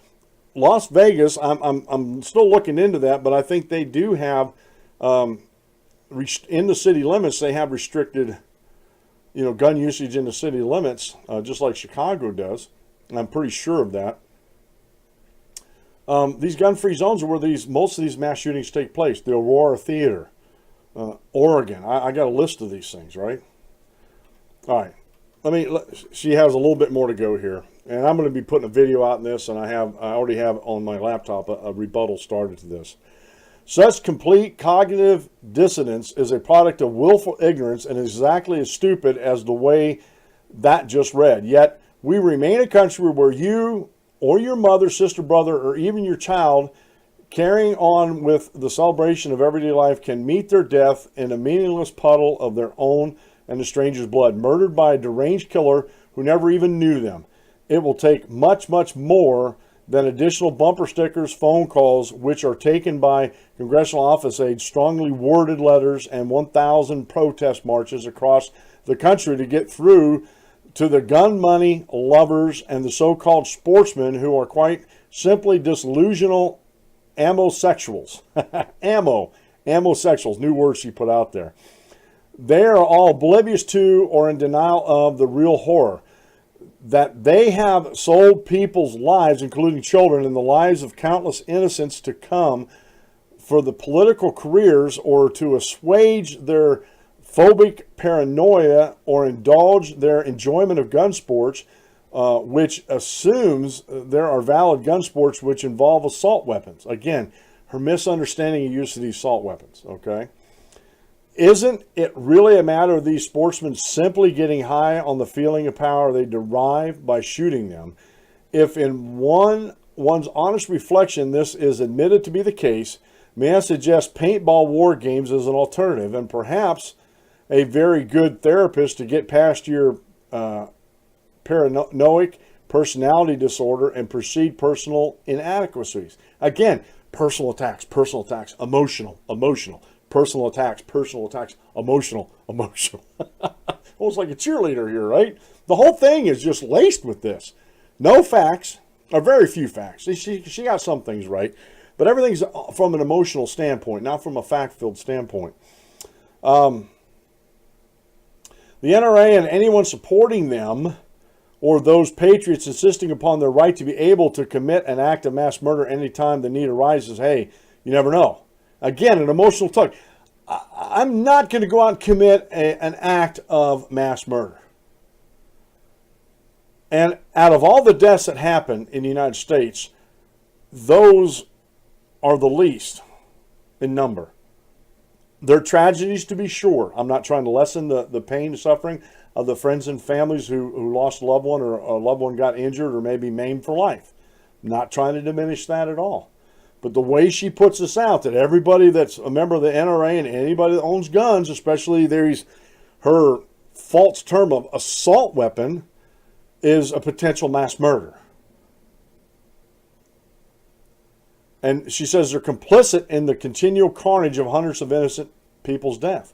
Las Vegas, I'm still looking into that, but I think they do have, in the city limits, they have restricted, gun usage in the city limits, just like Chicago does. I'm pretty sure of that. These gun-free zones are where most of these mass shootings take place. The Aurora Theater, Oregon. I got a list of these things, right? All right. She has a little bit more to go here. And I'm going to be putting a video out in this, and I already have on my laptop a rebuttal started to this. Such complete cognitive dissonance is a product of willful ignorance and exactly as stupid as the way that just read. Yet, we remain a country where you or your mother, sister, brother, or even your child carrying on with the celebration of everyday life can meet their death in a meaningless puddle of their own and the stranger's blood, murdered by a deranged killer who never even knew them. It will take much, much more than additional bumper stickers, phone calls, which are taken by congressional office aides, strongly worded letters, and 1,000 protest marches across the country to get through to the gun money lovers and the so-called sportsmen who are quite simply disillusional amosexuals. Amosexuals, new word she put out there. They are all oblivious to or in denial of the real horror that they have sold people's lives, including children, and the lives of countless innocents to come for the political careers or to assuage their phobic paranoia or indulge their enjoyment of gun sports, which assumes there are valid gun sports which involve assault weapons. Again, her misunderstanding of use of these assault weapons, okay? Isn't it really a matter of these sportsmen simply getting high on the feeling of power they derive by shooting them? If in one's honest reflection this is admitted to be the case, may I suggest paintball war games as an alternative, and perhaps a very good therapist to get past your paranoid personality disorder and perceived personal inadequacies. Again, personal attacks, emotional, personal attacks, emotional. Almost like a cheerleader here, right? The whole thing is just laced with this. No facts, or very few facts. She got some things right, but everything's from an emotional standpoint, not from a fact-filled standpoint. The NRA and anyone supporting them or those patriots insisting upon their right to be able to commit an act of mass murder anytime the need arises, hey, you never know. Again, an emotional tug. I'm not going to go out and commit an act of mass murder. And out of all the deaths that happen in the United States, those are the least in number. They're tragedies, to be sure. I'm not trying to lessen the pain and suffering of the friends and families who lost a loved one, or a loved one got injured or maybe maimed for life. I'm not trying to diminish that at all. But the way she puts this out, that everybody that's a member of the NRA and anybody that owns guns, especially her false term of assault weapon, is a potential mass murder. And she says they're complicit in the continual carnage of hundreds of innocent people's death.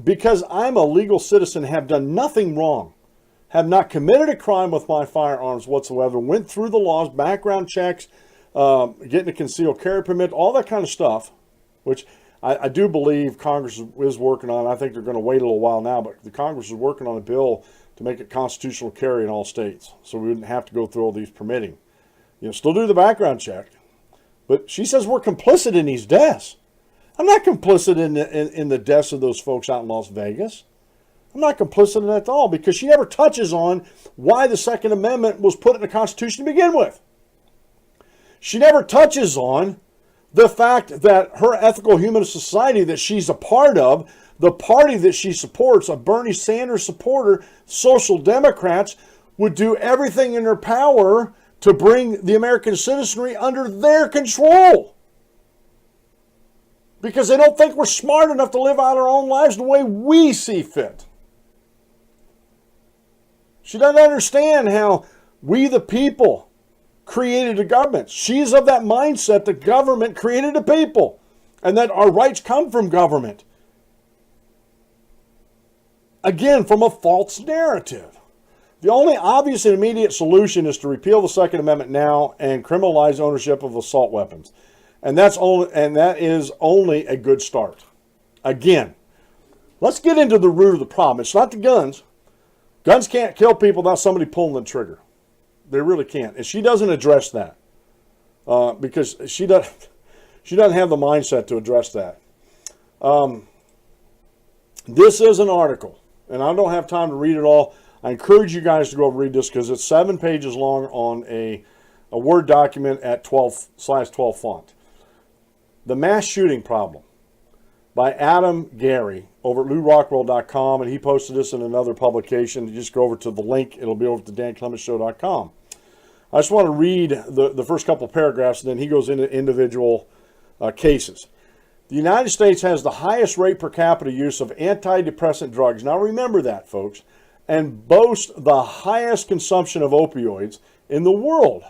Because I'm a legal citizen, have done nothing wrong, have not committed a crime with my firearms whatsoever, went through the laws, background checks, getting a concealed carry permit, all that kind of stuff, which I do believe Congress is working on. I think they're going to wait a little while now, but the Congress is working on a bill to make it constitutional carry in all states, so we wouldn't have to go through all these permitting. Still do the background check, but she says we're complicit in these deaths. I'm not complicit in the deaths of those folks out in Las Vegas. I'm not complicit in that at all, because she never touches on why the Second Amendment was put in the Constitution to begin with. She never touches on the fact that her ethical humanist society that she's a part of, the party that she supports, a Bernie Sanders supporter, Social Democrats, would do everything in their power to bring the American citizenry under their control. Because they don't think we're smart enough to live out our own lives the way we see fit. She doesn't understand how we the people created the government. She's of that mindset the government created the people and that our rights come from government. Again, from a false narrative. The only obvious and immediate solution is to repeal the Second Amendment now and criminalize ownership of assault weapons. And that is only a good start. Again, let's get into the root of the problem. It's not the guns. Guns can't kill people without somebody pulling the trigger. They really can't. And she doesn't address that because she doesn't have the mindset to address that. This is an article, and I don't have time to read it all. I encourage you guys to go read this because it's 7 pages long on a Word document at 12/12 font. The Mass Shooting Problem by Adam Gary over at LouRockwell.com, and he posted this in another publication. You just go over to the link. It'll be over to DanClementsShow.com. I just want to read the first couple of paragraphs, and then he goes into individual cases. The United States has the highest rate per capita use of antidepressant drugs. Now remember that, folks. And boasts the highest consumption of opioids in the world.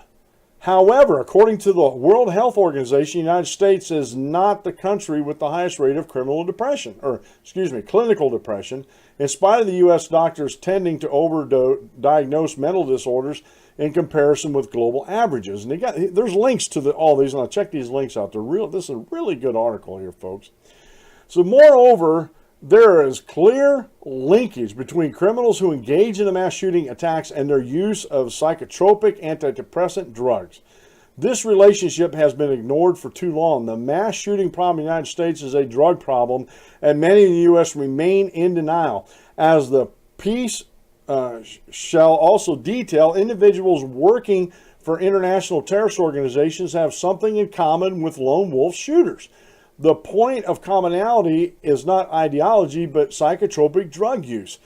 However, according to the World Health Organization, the United States is not the country with the highest rate of clinical depression, in spite of the U.S. doctors tending to overdiagnose mental disorders in comparison with global averages. And there's links to all these, and I'll check these links out. This is a really good article here, folks. So moreover, there is clear linkage between criminals who engage in the mass shooting attacks and their use of psychotropic antidepressant drugs. This relationship has been ignored for too long. The mass shooting problem in the United States is a drug problem, and many in the U.S. remain in denial. As the piece shall also detail, individuals working for international terrorist organizations have something in common with lone wolf shooters. The point of commonality is not ideology, but psychotropic drug use.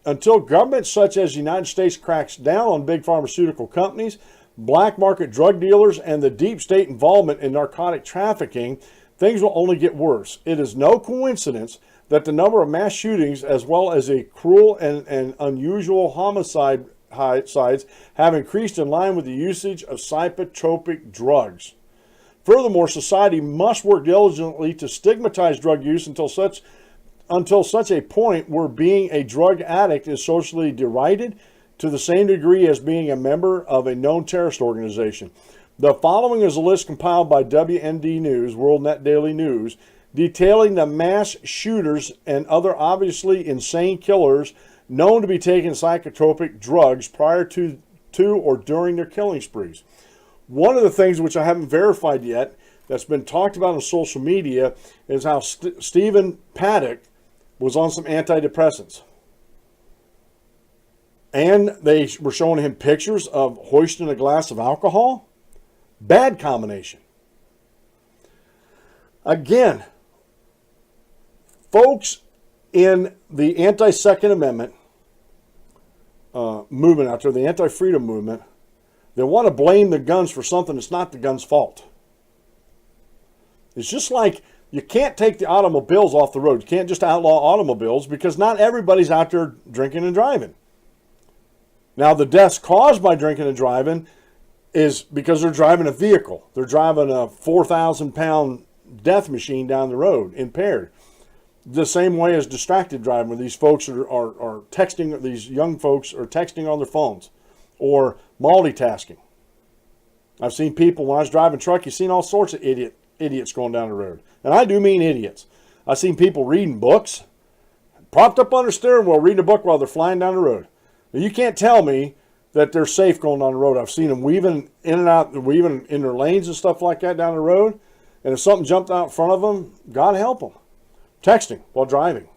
Until governments such as the United States cracks down on big pharmaceutical companies, black market drug dealers, and the deep state involvement in narcotic trafficking, things will only get worse. It is no coincidence that the number of mass shootings, as well as a cruel and unusual homicides, have increased in line with the usage of psychotropic drugs. Furthermore, society must work diligently to stigmatize drug use until such a point where being a drug addict is socially derided to the same degree as being a member of a known terrorist organization. The following is a list compiled by WND News, World Net Daily News, detailing the mass shooters and other obviously insane killers known to be taking psychotropic drugs prior to or during their killing sprees. One of the things which I haven't verified yet that's been talked about on social media is how Stephen Paddock was on some antidepressants. And they were showing him pictures of hoisting a glass of alcohol. Bad combination. Again, folks in the anti-Second Amendment movement out there, the anti-freedom movement, they want to blame the guns for something that's not the gun's fault. It's just like you can't take the automobiles off the road. You can't just outlaw automobiles because not everybody's out there drinking and driving. Now, the deaths caused by drinking and driving is because they're driving a vehicle. They're driving a 4,000-pound death machine down the road, impaired. The same way as distracted driving, where these folks are texting, these young folks are texting on their phones or multitasking. I've seen people, when I was driving truck, you've seen all sorts of idiots going down the road. And I do mean idiots. I've seen people reading books, propped up on their steering wheel, reading a book while they're flying down the road. Now, you can't tell me that they're safe going down the road. I've seen them weaving in and out, weaving in their lanes and stuff like that down the road. And if something jumped out in front of them, God help them. Texting while driving.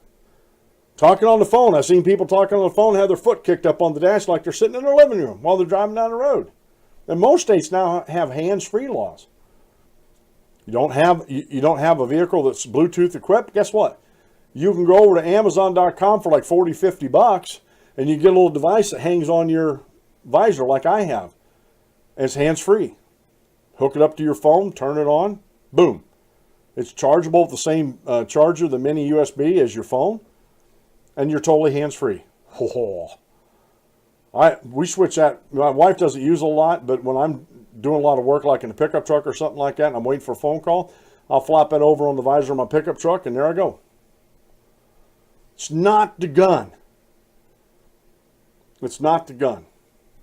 Talking on the phone. I've seen people talking on the phone have their foot kicked up on the dash like they're sitting in their living room while they're driving down the road. And most states now have hands-free laws. You don't have a vehicle that's Bluetooth equipped, guess what? You can go over to Amazon.com for like $40, $50, and you get a little device that hangs on your visor like I have. And it's hands-free. Hook it up to your phone, turn it on, boom. It's chargeable with the same charger, the mini USB, as your phone, and you're totally hands-free. We switch that. My wife doesn't use it a lot, but when I'm doing a lot of work like in a pickup truck or something like that and I'm waiting for a phone call, I'll flop it over on the visor of my pickup truck and there I go. It's not the gun. It's not the gun.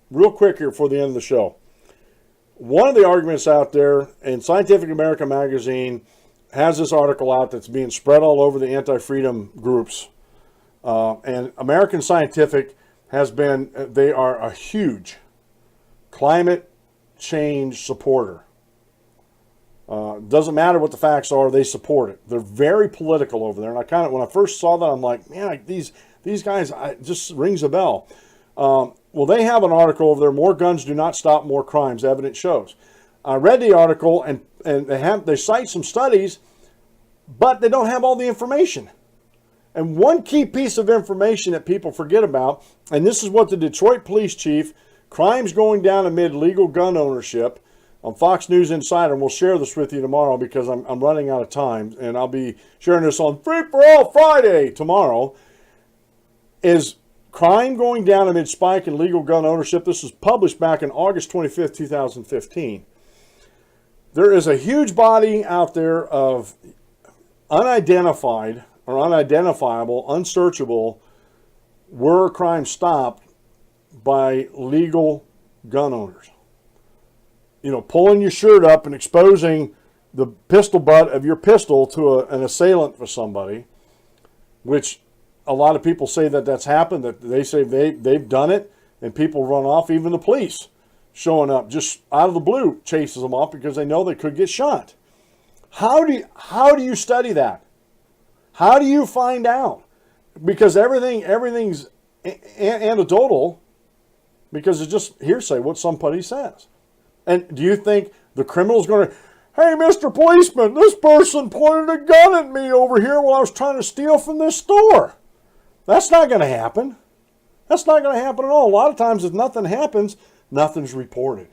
Real quick here for the end of the show. One of the arguments out there, and Scientific American magazine has this article out that's being spread all over the anti-freedom groups. And American Scientific they are a huge climate change supporter. Doesn't matter what the facts are, they support it. They're very political over there. And when I first saw that, I'm like, man, these guys, it just rings a bell. Well, they have an article over there, More Guns Do Not Stop More Crimes, Evidence Shows. I read the article, and they cite some studies, but they don't have all the information. And one key piece of information that people forget about, and this is what the Detroit police chief, crimes going down amid legal gun ownership, on Fox News Insider, and we'll share this with you tomorrow because I'm running out of time, and I'll be sharing this on Free for All Friday tomorrow, is crime going down amid spike in legal gun ownership. This was published back in August 25th, 2015. There is a huge body out there of unidentified or unidentifiable, unsearchable, were crime stopped by legal gun owners. You know, pulling your shirt up and exposing the pistol butt of your pistol to an assailant for somebody, which a lot of people say that that's happened, that they say they've done it, and people run off. Even the police showing up just out of the blue chases them off because they know they could get shot. How do you study that? How do you find out? Because everything's anecdotal, because it's just hearsay what somebody says. And do you think the criminal's going to, hey, Mr. Policeman, this person pointed a gun at me over here while I was trying to steal from this store? That's not going to happen. That's not going to happen at all. A lot of times if nothing happens, nothing's reported.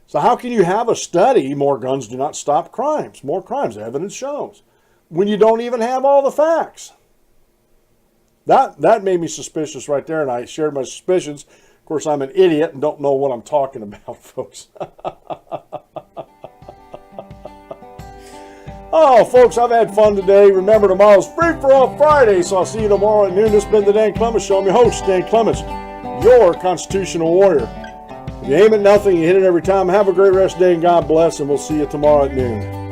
So how can you have a study, more guns do not stop crimes, more crimes, evidence shows, when you don't even have all the facts? That made me suspicious right there, and I shared my suspicions. Of course, I'm an idiot and don't know what I'm talking about, folks. Oh, folks, I've had fun today. Remember, tomorrow's Free for All Friday, so I'll see you tomorrow at noon. This has been the Dan Clements Show. I'm your host, Dan Clements, your constitutional warrior. If you aim at nothing, you hit it every time. Have a great rest of the day, and God bless, and we'll see you tomorrow at noon.